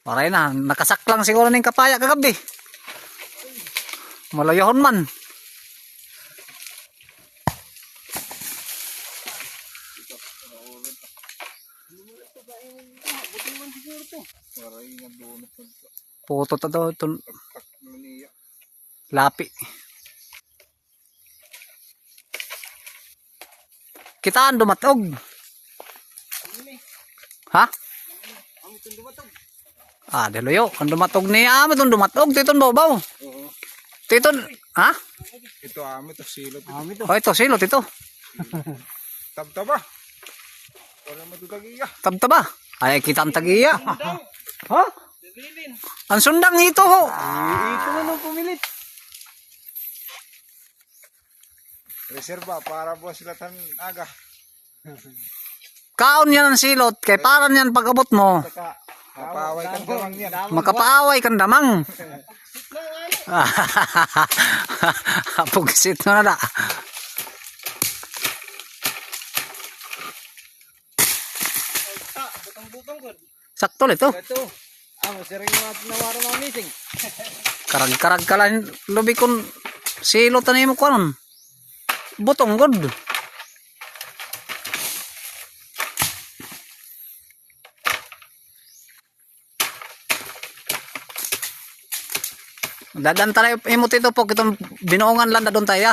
Maray na, nakasaklang siguro ng kapaya kagabi. Malayahon man. Puto to daw itong lapi. Kitaan dumatog. Ha? Ah, deloyo. Kan dumatog ni amat itong dumatog. Titon baw. Titon, ha? Ito amit to silot. Oh, ito silot ito. Tabtaba. Wala matutagiya. Tabtaba. Ay, kita ang tagiya. Ha? Ang sundang ito ho. Ito na nung pumilit. Reserva para buwas silatan aga. Kaon yan ang silot. Kay paran yan pag-abot mo. Mapaaway kang damang yan. Makapaaway kang damang. Pugisit mo na da. Sakto ito. Karag-karag ka lang. Lubi kong silot na mo ko nun. Butong god. Dadan tayo imot ito po kitong binuungan lang dadon tayo.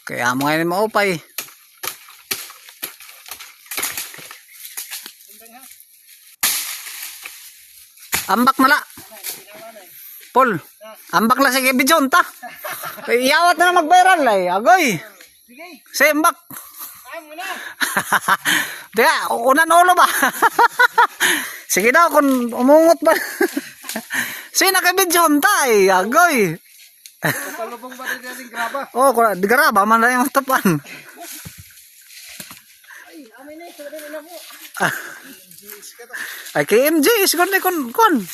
Kaya mo ngayon maupay. Ambak mala. Paul, ambak la sige bidyon ta. Iyawat na mag-viral ay. Agoy. Sige. Ambak. Diya, unan ulo ba? Sige daw kung umungot ba. Sige nakabidyon ta ay. Agoy. Palubong ba rin yung graba? Oh, di graba man na yung tapan. Ay, KMG, isgon ni kon.